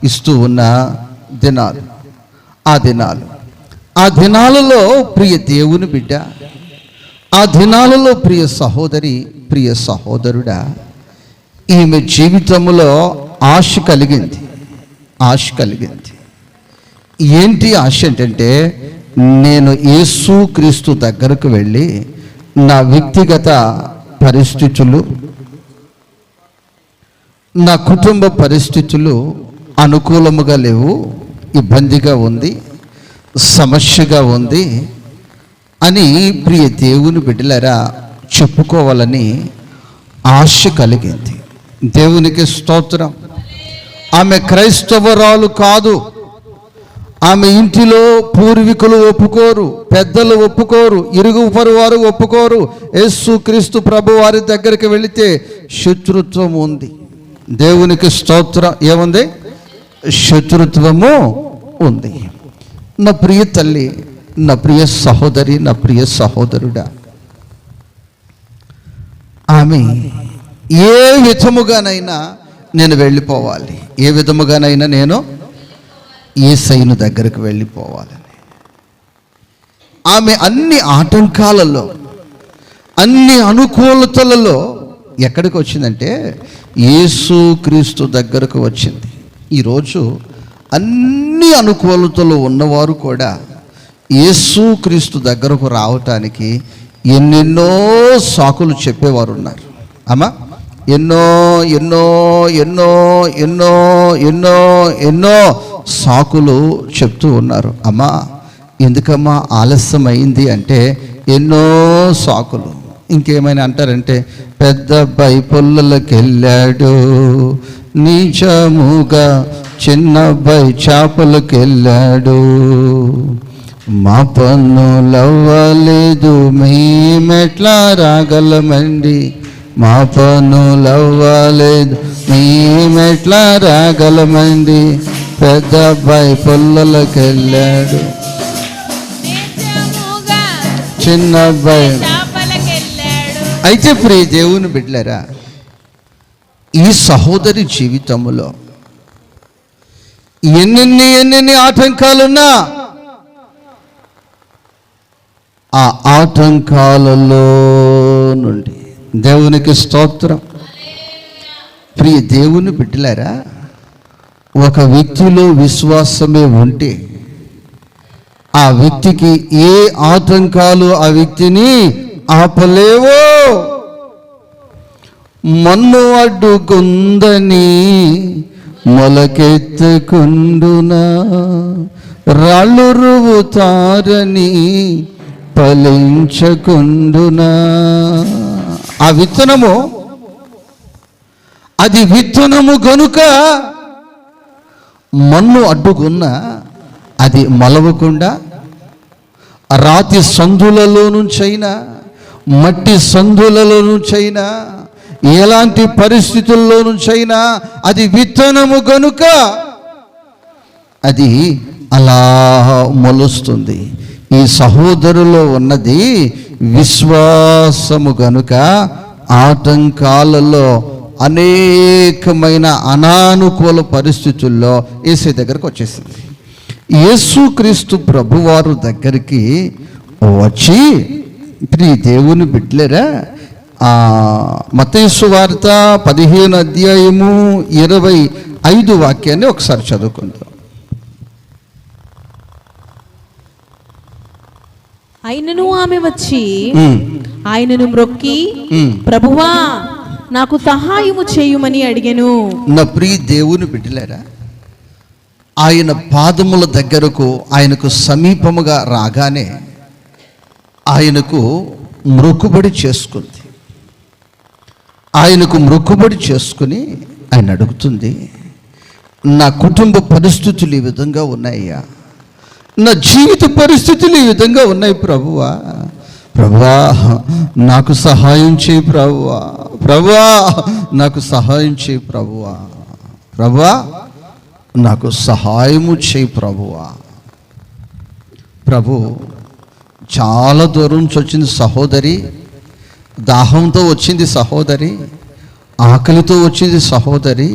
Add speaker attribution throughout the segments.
Speaker 1: ఇస్తూ ఉన్న దినాలు. ఆ దినాలలో ప్రియ దేవుని బిడ్డ, ఆ దినాలలో ప్రియ సహోదరి, ప్రియ సహోదరుడా, ఈమె జీవితంలో ఆశ కలిగింది. ఏంటి ఆశ అంటే, నేను యేసుక్రీస్తు దగ్గరకు వెళ్ళి నా వ్యక్తిగత పరిస్థితులు, నా కుటుంబ పరిస్థితులు అనుకూలముగా లేవు, ఇబ్బందిగా ఉంది, సమస్యగా ఉంది అని ప్రియ దేవుని బిడ్డలారా చెప్పుకోవాలని ఆశ కలిగింది. దేవునికి స్తోత్రం. ఆమె క్రైస్తవరాలు కాదు. ఆమె ఇంటిలో పూర్వీకులు ఒప్పుకోరు, పెద్దలు ఒప్పుకోరు, ఇరుగు పొరువారు ఒప్పుకోరు. యేసుక్రీస్తు ప్రభు వారి దగ్గరికి వెళితే శత్రుత్వం ఉంది. దేవునికి స్తోత్రం. ఏముంది? శత్రుత్వము ఉంది. నా ప్రియ తల్లి, నా ప్రియ సహోదరి, నా ప్రియ సహోదరుడా, ఆమె ఏ విధముగానైనా నేను వెళ్ళిపోవాలి, ఏ విధముగానైనా నేను యేసయ్యను దగ్గరకు వెళ్ళిపోవాలని ఆమె అన్ని ఆటంకాలలో, అన్ని అనుకూలతలలో ఎక్కడికి వచ్చిందంటే యేసుక్రీస్తు దగ్గరకు వచ్చింది. ఈరోజు అన్ని అనుకూలతలు ఉన్నవారు కూడా యేసుక్రీస్తు దగ్గరకు రావటానికి ఎన్నెన్నో సాకులు చెప్పేవారు ఉన్నారు. అమ్మా, ఎన్నో ఎన్నో ఎన్నో ఎన్నో ఎన్నో ఎన్నో సాకులు చెప్తూ ఉన్నారు. అమ్మా, ఎందుకమ్మా ఆలస్యం అయింది అంటే ఎన్నో సాకులు. ఇంకేమైనా అంటారంటే, పెద్ద అబ్బాయి పొల్లలకి వెళ్ళాడు, నిజముగా చిన్న అబ్బాయి చేపలకు వెళ్ళాడు, మా పన్నులవ్వలేదు మేమెట్లా రాగలమండి, మా పన్నులవ్వలేదు మేమెట్లా రాగలమండి, పెద్ద అబ్బాయి పొల్లలకు వెళ్ళాడు, చిన్న అబ్బాయి. అయితే ప్రియ దేవుని బిడ్డలారా, ఈ సహోదరి జీవితంలో ఎన్నెన్ని ఆటంకాలున్నా ఆ ఆటంకాలలో నుండి దేవునికి స్తోత్రం. ప్రియ దేవుని బిడ్డలారా, ఒక వ్యక్తిలో విశ్వాసమే ఉంటే ఆ వ్యక్తికి ఏ ఆటంకాలు ఆ వ్యక్తిని ఆపలేవో. మన్ను అడ్డుకుందని మొలకెత్తకుండునా, రాళ్ళు రువుతారని ఫలించకుండునా. ఆ విత్తనము, అది విత్తనము గనుక మన్ను అడ్డుకున్నా అది మలవకుండా రాతి సందులలో నుంచైనా, మట్టి సందులలో నుంచైనా, ఎలాంటి పరిస్థితుల్లో నుంచైనా అది విత్తనము గనుక అది అలా మొలుస్తుంది. ఈ సహోదరులో ఉన్నది విశ్వాసము గనుక ఆటంకాలలో, అనేకమైన అనానుకూల పరిస్థితుల్లో యేసయ్య దగ్గరకు వచ్చేసింది. యేసుక్రీస్తు ప్రభువారు దగ్గరికి వచ్చి, ప్రియ దేవుని బిడ్డలారా, మత్తయి సువార్త 15 అధ్యాయము 25 వాక్యాన్ని ఒకసారి చదువుకుందాం.
Speaker 2: అయినను ఆమె వచ్చి ఆయనను మ్రొక్కి, ప్రభువా నాకు సహాయము చేయుమని అడిగెను.
Speaker 1: నా ప్రియ దేవుని బిడ్డలారా, ఆయన పాదముల దగ్గరకు, ఆయనకు సమీపముగా రాగానే ఆయనకు మ్రొక్కుబడి చేసుకుంది. ఆయనకు మ్రొక్కుబడి చేసుకుని ఆయన అడుగుతుంది, నా కుటుంబ పరిస్థితులు ఈ విధంగా ఉన్నాయ్యా, నా జీవిత పరిస్థితులు ఈ విధంగా ఉన్నాయి ప్రభువా, ప్రభువా నాకు సహాయం చేయి ప్రభువా, ప్రభువా నాకు సహాయం చేయి ప్రభువా, ప్రభువా నాకు సహాయము చేయి ప్రభువా. ప్రభు చాలా దూరం నుంచి వచ్చింది సహోదరి, దాహంతో వచ్చింది సహోదరి, ఆకలితో వచ్చింది సహోదరి,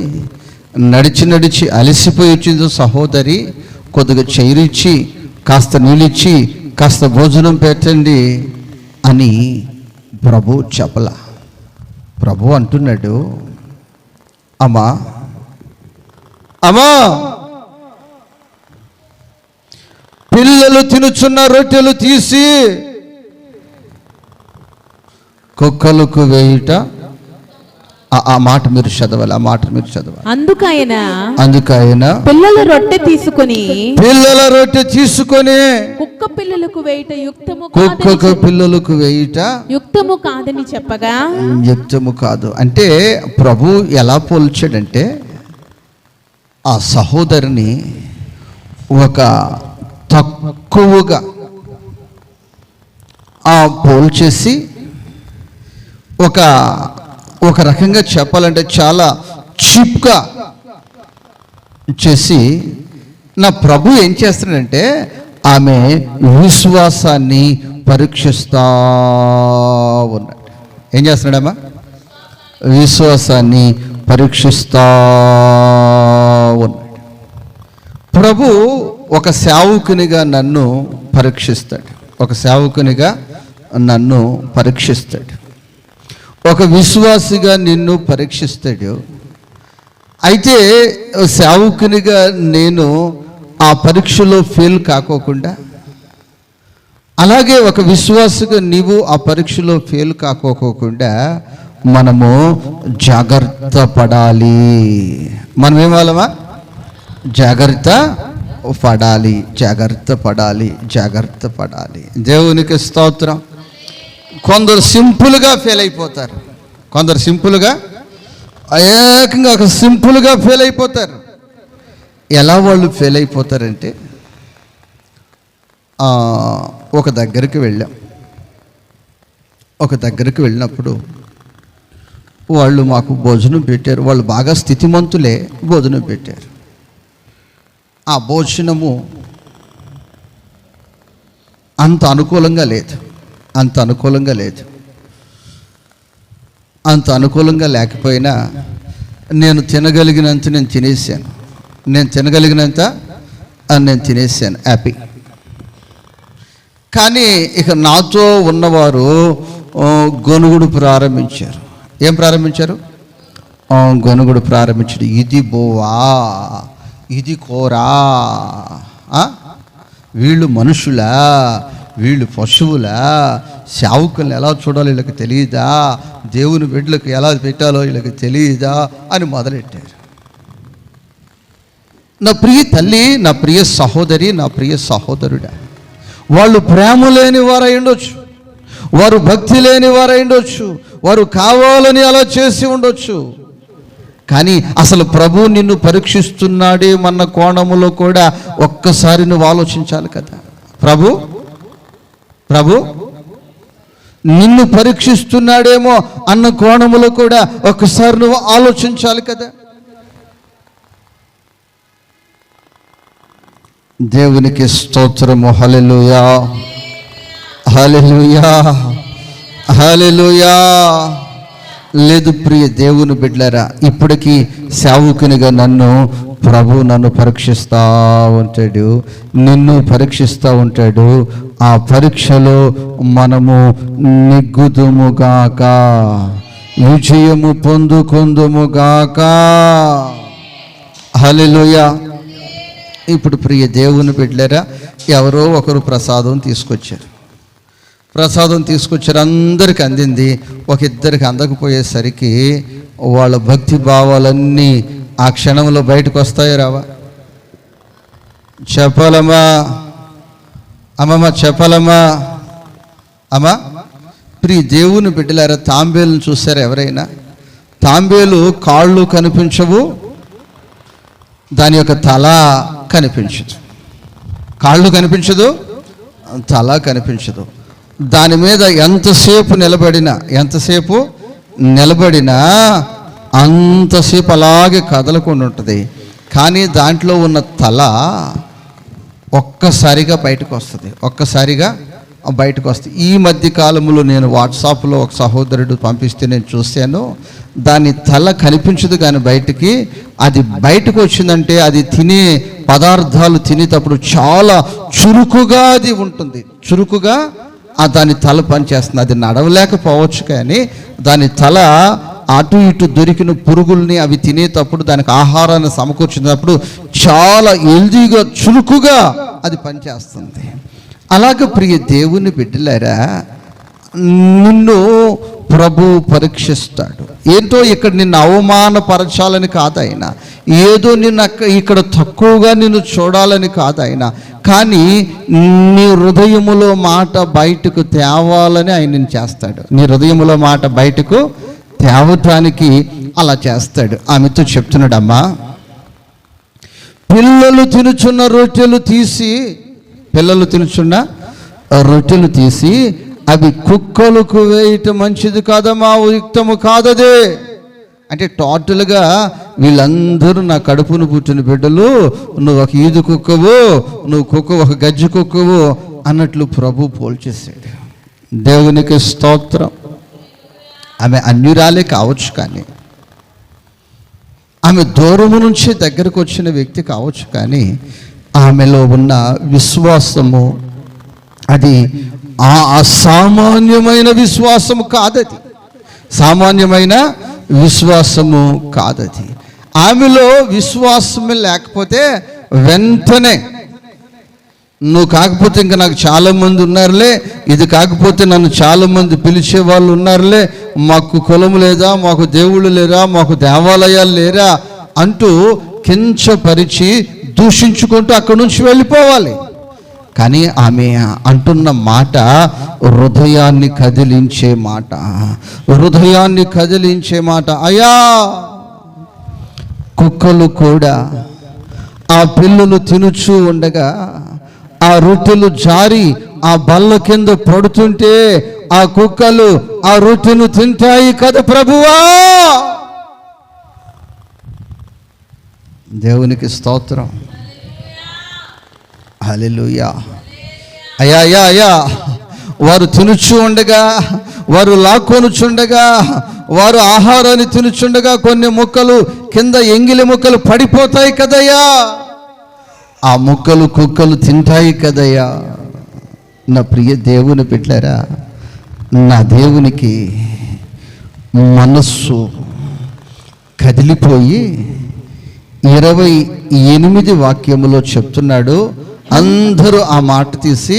Speaker 1: నడిచి అలసిపోయి వచ్చిందో సహోదరి, కొద్దిగా చైరిచ్చి కాస్త నీళ్ళిచ్చి కాస్త భోజనం పెట్టండి అని ప్రభు చెప్పలా. ప్రభు అంటున్నాడు, అమ్మా పిల్లలు తినుచున్న రొట్టెలు తీసి కుక్కలకు వేయుట. ఆ మాట మీరు చదవాలి, ఆ మాట మీరు చదవాలి. అందుకైన
Speaker 2: పిల్లల రొట్టె తీసుకొని కుక్క పిల్లలకు వేయుట యుక్తము కాదని చెప్పగా,
Speaker 1: యుక్తము కాదు అంటే ప్రభు ఎలా పోల్చాడంటే ఆ సహోదరిని ఒక తక్కువగా పోల్చేసి ఒక రకంగా చెప్పాలంటే చాలా చీప్గా చేసి నా ప్రభు ఏం చేస్తున్నాడంటే ఆమె విశ్వాసాన్ని పరీక్షిస్తా ఉన్నాడు. ఏం చేస్తున్నాడమ్మా? విశ్వాసాన్ని పరీక్షిస్తా ఉన్నాడు. ప్రభు ఒక సేవకునిగా నన్ను పరీక్షిస్తాడు, ఒక సేవకునిగా నన్ను పరీక్షిస్తాడు, ఒక విశ్వాసిగా నిన్ను పరీక్షిస్తాడు. అయితే సేవకునిగా నేను ఆ పరీక్షలో ఫెయిల్ కాకోకుండా, అలాగే ఒక విశ్వాసిగా నీవు ఆ పరీక్షలో ఫెయిల్ కాకోకుండా మనము జాగ్రత్త పడాలి. మనం ఏమాలమా? జాగ్రత్త పడాలి. దేవునికి స్తోత్రం. కొందరు సింపుల్గా ఫెయిల్ అయిపోతారు, కొందరు సింపుల్గా ఫెయిల్ అయిపోతారు. ఎలా వాళ్ళు ఫెయిల్ అయిపోతారంటే, ఒక దగ్గరికి వెళ్ళినప్పుడు వాళ్ళు మాకు భోజనం పెట్టారు. వాళ్ళు బాగా స్థితిమంతులే, భోజనం పెట్టారు. ఆ భోజనము అంత అనుకూలంగా లేకపోయినా నేను తినగలిగినంత నేను తినేసాను హ్యాపీ. కానీ ఇక నాతో ఉన్నవారు గొనుగుడు ప్రారంభించారు. ఏం ప్రారంభించారు? గొనుగుడు ప్రారంభించాడు. ఇది బోవా, ఇది కోరా, వీళ్ళు మనుషులా, వీళ్ళు పశువులా, సేవకుల్ని ఎలా చూడాలో వీళ్ళకి తెలియదా, దేవుని బిడ్డలకు ఎలా పెట్టాలో వీళ్ళకి తెలియదా అని మొదలెట్టారు. నా ప్రియ తల్లి, నా ప్రియ సహోదరి, నా ప్రియ సహోదరుడా, వాళ్ళు ప్రేమ లేని వారై ఉండొచ్చు, వారు భక్తి లేని వారై ఉండొచ్చు, వారు కావాలని అలా చేసి ఉండొచ్చు. కానీ అసలు ప్రభు నిన్ను పరీక్షిస్తున్నాడేమన్న కోణములో కూడా ఒక్కసారి నువ్వు ఆలోచించాలి కదా. ప్రభు నిన్ను పరీక్షిస్తున్నాడేమో అన్న కోణములో కూడా ఒక్కసారి నువ్వు ఆలోచించాలి కదా. దేవునికి స్తోత్రము. హల్లెలూయా, హల్లెలూయా, హల్లెలూయా. లేదు ప్రియ దేవుని బిడ్డలారా, ఇప్పటికీ సేవకునిగా నన్ను పరీక్షిస్తూ ఉంటాడు, నిన్ను పరీక్షిస్తూ ఉంటాడు. ఆ పరీక్షలో మనము నెగ్గుదుముగాక, విజయము పొందుకొందుముగాక. హల్లెలూయా. ఇప్పుడు ప్రియ దేవుని బిడ్డలారా, ఎవరో ఒకరు ప్రసాదం తీసుకొచ్చారు, అందరికి అందింది. ఒక ఇద్దరికి అందకపోయేసరికి వాళ్ళ భక్తి భావాలన్నీ ఆ క్షణంలో బయటకు వస్తాయో రావా? చెప్పాలమ్మా అమ్మమ్మ, చెప్పాలమ్మా అమ్మా. ప్రియ దేవుని బిడ్డలారా, తాంబేలును చూసారా ఎవరైనా? తాంబేలు కాళ్ళు కనిపించవు, దాని యొక్క తల కనిపించదు. కాళ్ళు కనిపించదు, తల కనిపించదు. దాని మీద ఎంతసేపు నిలబడినా అంతసేపు అలాగే కదలకుండా ఉంటుంది. కానీ దాంట్లో ఉన్న తల ఒక్కసారిగా బయటకు వస్తుంది, ఒక్కసారిగా బయటకు వస్తాయి. ఈ మధ్య కాలంలో నేను వాట్సాప్లో ఒక సహోదరుడు పంపిస్తే నేను చూశాను. దాని తల కనిపించదు కానీ బయటికి, అది బయటకు వచ్చిందంటే అది తినే పదార్థాలు తినేటప్పుడు చాలా చురుకుగా అది ఉంటుంది. చురుకుగా దాని తల పనిచేస్తుంది. అది నడవలేకపోవచ్చు కానీ దాని తల అటు ఇటు దొరికిన పురుగుల్ని అవి తినేటప్పుడు, దానికి ఆహారాన్ని సమకూర్చినప్పుడు చాలా హెల్దీగా చురుకుగా అది పనిచేస్తుంది. అలాగే ప్రియ దేవుని బిడ్డలారా, నిన్ను ప్రభు పరీక్షిస్తాడు. ఏంటో ఇక్కడ నిన్ను అవమానపరచాలని కాదు ఆయన, ఏదో నిన్ను ఇక్కడ తక్కువగా నిన్ను చూడాలని కాదు ఆయన, కానీ నీ హృదయములో మాట బయటకు తేవాలని ఆయన నిన్ను చేస్తాడు. నీ హృదయములో మాట బయటకు తేవటానికి అలా చేస్తాడు. ఆమెతో చెప్తున్నాడు, అమ్మా పిల్లలు తినుచున్న రొట్టెలు తీసి అవి కుక్కలకు వేయటం మంచిది కాదమ్మా, యుక్తము కాదదే. అంటే టోటల్గా వీళ్ళందరూ నా కడుపును పుట్టిన బిడ్డలు, నువ్వు ఒక ఈదు కుక్కవు, ఒక గజ్జి కుక్కవు అన్నట్లు ప్రభు పోల్చేశాడు. దేవునికి స్తోత్రం. ఆమె అన్యురాలే కావచ్చు, కానీ ఆమె దూరము నుంచి దగ్గరకు వచ్చిన వ్యక్తి కావచ్చు, కానీ ఆమెలో ఉన్న విశ్వాసము అది అసామాన్యమైన విశ్వాసము కాదది. సామాన్యమైన విశ్వాసము కాదది. ఆమెలో విశ్వాసమే లేకపోతే వెంటనే నువ్వు కాకపోతే ఇంకా నాకు చాలామంది ఉన్నారులే, ఇది కాకపోతే నన్ను చాలామంది పిలిచే వాళ్ళు ఉన్నారులే, మాకు కులము లేదా, మాకు దేవుళ్ళు లేరా, మాకు దేవాలయాలు లేరా అంటూ కించపరిచి దూషించుకుంటూ అక్కడి నుంచి వెళ్ళిపోవాలి. కానీ ఆమె అంటున్న మాట హృదయాన్ని కదిలించే మాట. అయ్యా, కుక్కలు కూడా ఆ పిల్లలు తినుచూ ఉండగా ఆ రొట్టెలు జారి ఆ బల్ల కింద పడుతుంటే ఆ కుక్కలు ఆ రొట్టెను తింటాయి కదా ప్రభువా. దేవునికి స్తోత్రం. హల్లెలూయా. అయ్యా, వారు తినుచు ఉండగా, వారు లాక్కొనుచుండగా, వారు ఆహారాన్ని తినుచుండగా కొన్ని ముక్కలు కింద ఎంగిలి ముక్కలు పడిపోతాయి కదయ్యా, ఆ ముక్కలు కుక్కలు తింటాయి కదయ్యా. నా ప్రియ దేవుని బిడ్డలారా, నా దేవునికి మనస్సు కదిలిపోయి 28 వాక్యములో చెప్తున్నాడు. అందరూ ఆ మాట తీసి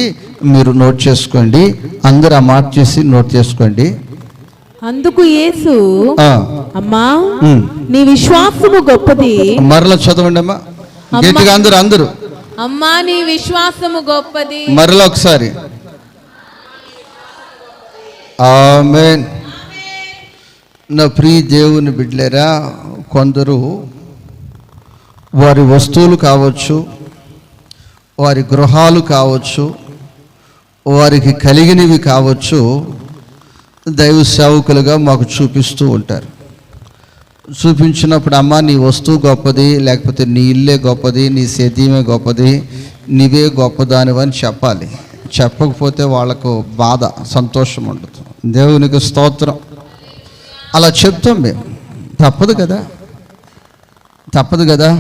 Speaker 1: మీరు నోట్ చేసుకోండి. అందరూ ఆ మాట చేసి నోట్ చేసుకోండి.
Speaker 2: అందుకు యేసు, అమ్మా నీ విశ్వాసము గొప్పది.
Speaker 1: మరలా చదవండి అమ్మా, గట్టిగా అందరూ.
Speaker 2: అమ్మా నీ విశ్వాసము గొప్పది.
Speaker 1: మరలా ఒకసారి ఆమేన్. నా ప్రియ దేవుని బిడ్డలారా, కొందరు వారి వస్తువులు కావచ్చు, వారి గృహాలు కావచ్చు, వారికి కలిగినవి కావచ్చు, దైవ సేవకులుగా మాకు చూపిస్తూ ఉంటారు. చూపించినప్పుడు అమ్మ నీ వస్తువు గొప్పది, లేకపోతే నీ ఇల్లే గొప్పది, నీ సేద్యమే గొప్పది, నీవే గొప్పదానివని చెప్పాలి. చెప్పకపోతే వాళ్ళకు బాధ, సంతోషం ఉండదు. దేవునికి స్తోత్రం. అలా చెప్తాం మేము, తప్పదు కదా.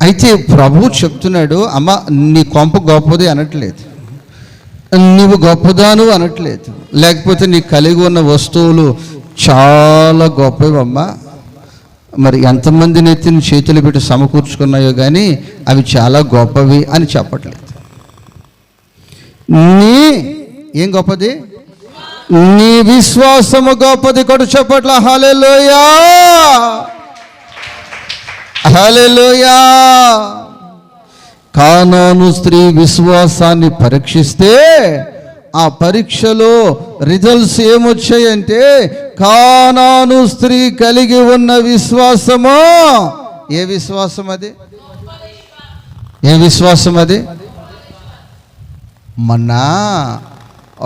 Speaker 1: అయితే ప్రభువు చెప్తున్నాడు, అమ్మ నీ కొంప గొప్పది అనట్లేదు, నీవు గొప్పదాను అనట్లేదు, లేకపోతే నీ కలిగి ఉన్న వస్తువులు చాలా గొప్పవమ్మా, మరి ఎంతమందిని ఎత్తిన చేతులు పెట్టి సమకూర్చుకున్నాయో కానీ అవి చాలా గొప్పవి అని చెప్పట్లేదు. ఏం గొప్పది? నీ విశ్వాసము గొప్పది. కొడు చెప్పట్ల. హల్లెలూయా, హల్లెలూయా. కానాను స్త్రీ విశ్వాసాన్ని పరీక్షిస్తే ఆ పరీక్షలో రిజల్ట్స్ ఏమొచ్చాయంటే, కానాను స్త్రీ కలిగి ఉన్న విశ్వాసము. ఏ విశ్వాసం అది? మొన్న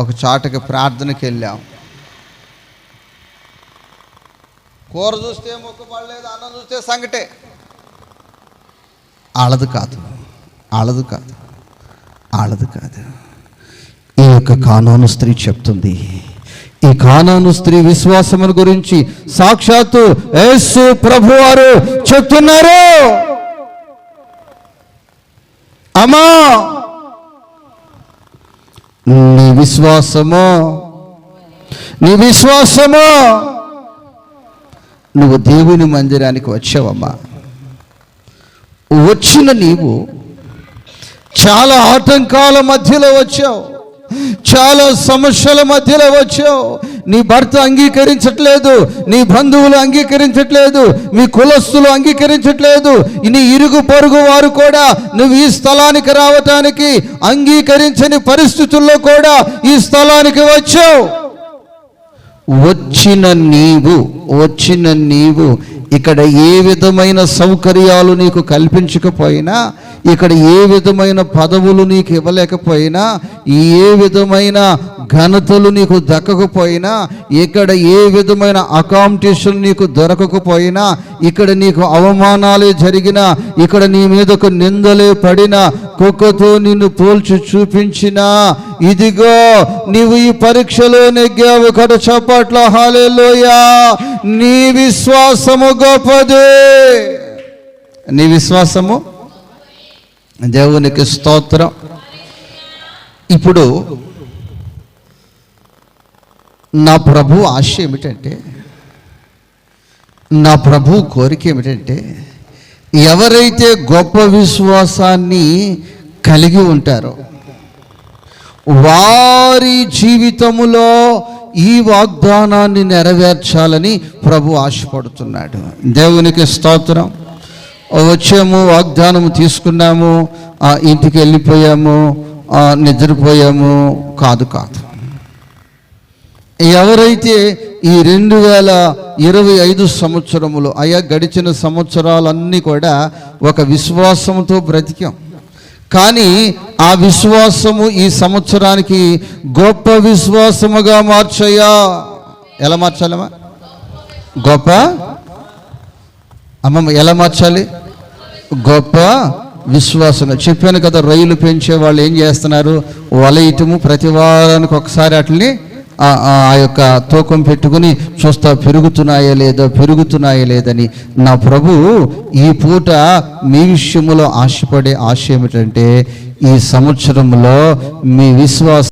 Speaker 1: ఒక చాటకి ప్రార్థనకి వెళ్ళాం. కూర చూస్తే మొక్కుపడలేదు, అన్నం చూస్తే సంగటే. ఆళ్ళది కాదు. ఈ యొక్క కానాను స్త్రీ చెప్తుంది. ఈ కానాను స్త్రీ విశ్వాసమును గురించి సాక్షాత్తు యేసు ప్రభువారు చెప్తున్నారు. అమ్మా, నీ విశ్వాసము నువ్వు దేవుని మందిరానికి వచ్చావమ్మా. వచ్చిన నీవు చాలా ఆటంకాల మధ్యలో వచ్చావు, చాలా సమస్యల మధ్యలో వచ్చావు. నీ భర్త అంగీకరించట్లేదు, నీ బంధువులు అంగీకరించట్లేదు, మీ కులస్తులు అంగీకరించట్లేదు, నీ ఇరుగు పొరుగు వారు కూడా నువ్వు ఈ స్థలానికి రావటానికి అంగీకరించని పరిస్థితుల్లో కూడా ఈ స్థలానికి వచ్చావు. వచ్చిన నీవు ఇక్కడ ఏ విధమైన సౌకర్యాలు నీకు కల్పించకపోయినా, ఇక్కడ ఏ విధమైన పదవులు నీకు ఇవ్వలేకపోయినా, ఏ విధమైన ఘనతలు నీకు దక్కకపోయినా, ఇక్కడ ఏ విధమైన అకామిడేషన్ నీకు దొరకకపోయినా, ఇక్కడ నీకు అవమానాలే జరిగినా, ఇక్కడ నీ మీదకు నిందలే పడినా, కుక్కతో నిన్ను పోల్చి చూపించినా, ఇదిగో నీవు ఈ పరీక్షలో నెగ్గావు కదా, చప్పట్ల హల్లెలూయా. నీ విశ్వాసము గొప్పది, నీ విశ్వాసము దేవునికి స్తోత్రం. ఇప్పుడు నా ప్రభు ఆశ ఏమిటంటే, నా ప్రభు కోరిక ఏమిటంటే, ఎవరైతే గొప్ప విశ్వాసాన్ని కలిగి ఉంటారో వారి జీవితములో ఈ వాగ్దానాన్ని నెరవేర్చాలని ప్రభు ఆశపడుతున్నాడు. దేవునికి స్తోత్రం. వచ్చాము, వాగ్దానము తీసుకున్నాము, ఇంటికి వెళ్ళిపోయాము, నిద్రపోయాము కాదు. ఎవరైతే ఈ 2025 సంవత్సరములో గడిచిన సంవత్సరాలన్నీ కూడా ఒక విశ్వాసంతో బ్రతికాం, కానీ ఆ విశ్వాసము ఈ సంవత్సరానికి గొప్ప విశ్వాసముగా మార్చయ్యా. ఎలా మార్చాలమ్మా? గొప్ప అమ్మమ్మ ఎలా మార్చాలి? గొప్ప విశ్వాసం. చెప్పాను కదా, రొయ్యలు పెంచే వాళ్ళు ఏం చేస్తున్నారు, వలయటము, ప్రతి వారానికి ఒకసారి వాటిని ఆ యొక్క తూకం పెట్టుకుని చూస్తా పెరుగుతున్నాయా లేదని. నా ప్రభు ఈ పూట మీ విషయంలో ఆశపడే ఆశ ఏమిటంటే, ఈ సంవత్సరంలో మీ విశ్వాసం